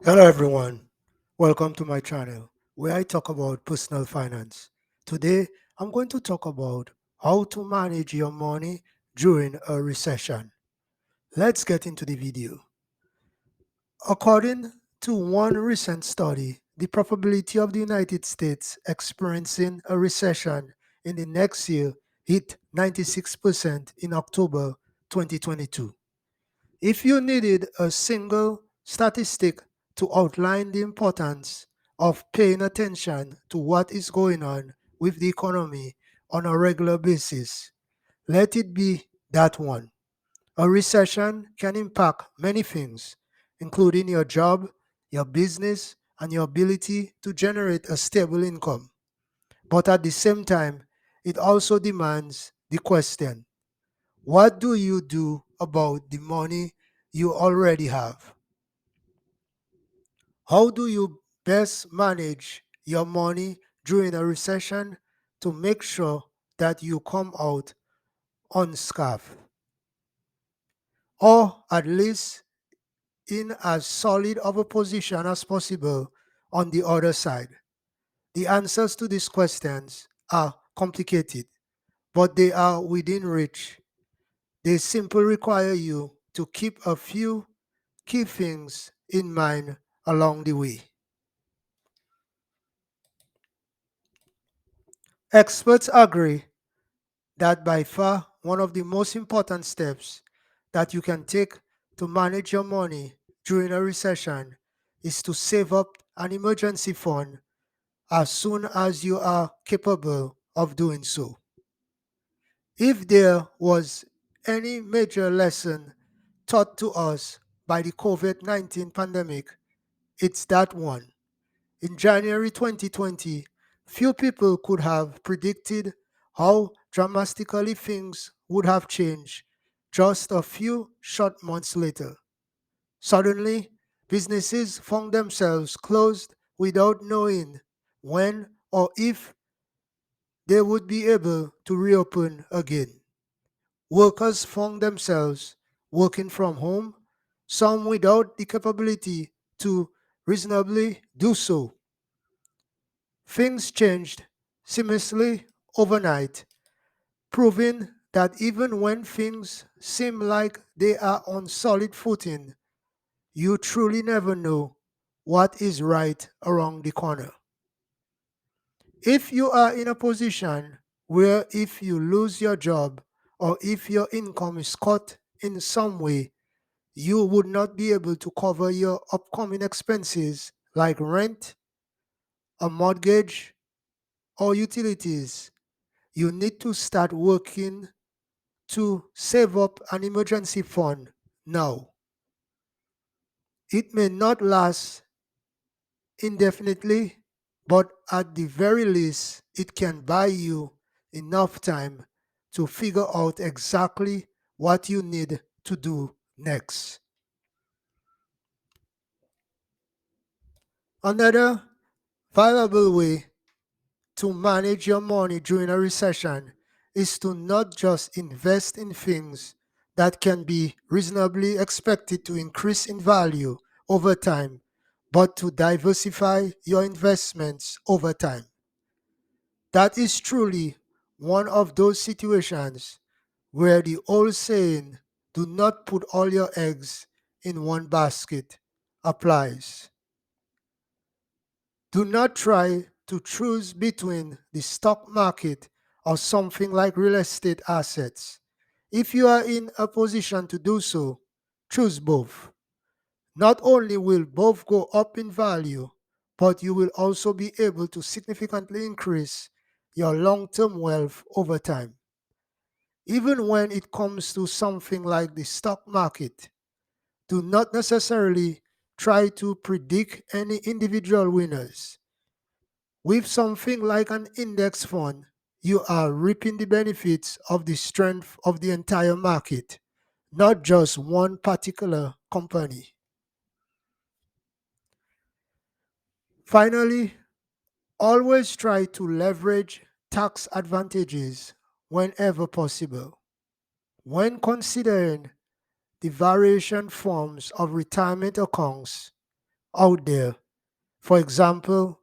Hello everyone, welcome to my channel where I talk about personal finance. Today I'm going to talk about how to manage your money during a recession. Let's get into the video. According to one recent study, the probability of the United States experiencing a recession in the next year hit 96% in October 2022. If you needed a single statistic to outline the importance of paying attention to what is going on with the economy on a regular basis, let it be that one. A recession can impact many things, including your job, your business, and your ability to generate a stable income. But at the same time, it also demands the question: what do you do about the money you already have? How do you best manage your money during a recession to make sure that you come out unscathed, or at least in as solid of a position as possible on the other side? The answers to these questions are complicated, but they are within reach. They simply require you to keep a few key things in mind along the way. Experts agree that by far one of the most important steps that you can take to manage your money during a recession is to save up an emergency fund as soon as you are capable of doing so. If there was any major lesson taught to us by the COVID 19 pandemic, it's that one. In January 2020, few people could have predicted how dramatically things would have changed just a few short months later. Suddenly, businesses found themselves closed without knowing when or if they would be able to reopen again. Workers found themselves working from home, some without the capability to reasonably do so. Things changed seamlessly overnight, proving that even when things seem like they are on solid footing, you truly never know what is right around the corner. If you are in a position where if you lose your job or if your income is cut in some way, you would not be able to cover your upcoming expenses like rent, a mortgage, or utilities, you need to start working to save up an emergency fund now. It may not last indefinitely, but at the very least, it can buy you enough time to figure out exactly what you need to do next. Another valuable way to manage your money during a recession is to not just invest in things that can be reasonably expected to increase in value over time, but to diversify your investments over time. That is truly one of those situations where the old saying, do not put all your eggs in one basket, applies. Do not try to choose between the stock market or something like real estate assets. If you are in a position to do so, choose both. Not only will both go up in value, but you will also be able to significantly increase your long term wealth over time. Even when it comes to something like the stock market, do not necessarily try to predict any individual winners. With something like an index fund, you are reaping the benefits of the strength of the entire market, not just one particular company. Finally, always try to leverage tax advantages whenever possible. When considering the variation forms of retirement accounts, out there. For example,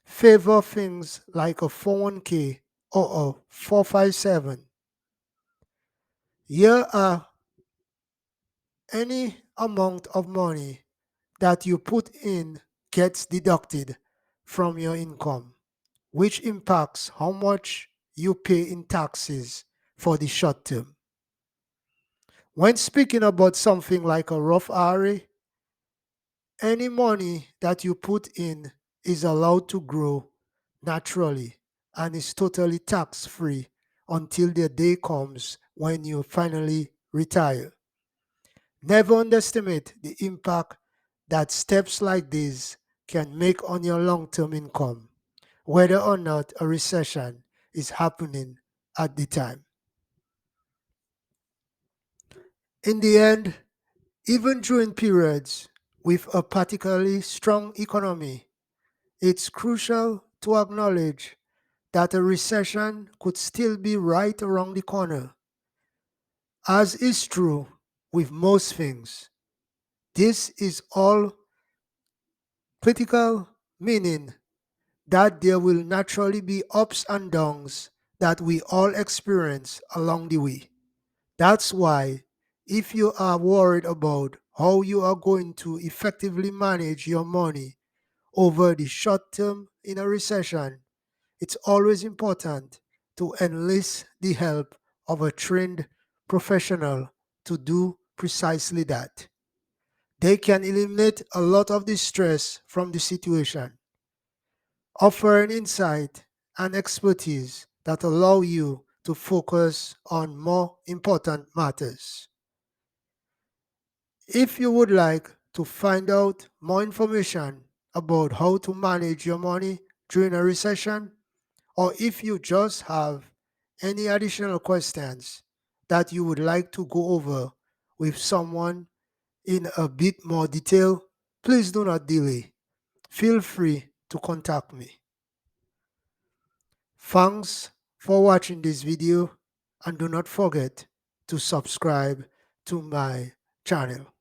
favor things like a 401k or a 457. Here are any amount of money that you put in gets deducted from your income, which impacts how much you pay in taxes for the short term. When speaking about something like a Roth IRA, any money that you put in is allowed to grow naturally and is totally tax free until the day comes when you finally retire. Never underestimate the impact that steps like these can make on your long term income, whether or not a recession is happening at the time. In the end, even during periods with a particularly strong economy, it's crucial to acknowledge that a recession could still be right around the corner. As is true with most things, this is all critical, meaning that there will naturally be ups and downs that we all experience along the way. That's why, if you are worried about how you are going to effectively manage your money over the short term in a recession, it's always important to enlist the help of a trained professional to do precisely that. They can eliminate a lot of the stress from the situation, offering insight and expertise that allow you to focus on more important matters. If you would like to find out more information about how to manage your money during a recession, or if you just have any additional questions that you would like to go over with someone in a bit more detail, please do not delay. Feel free to contact me. Thanks for watching this video and do not forget to subscribe to my channel.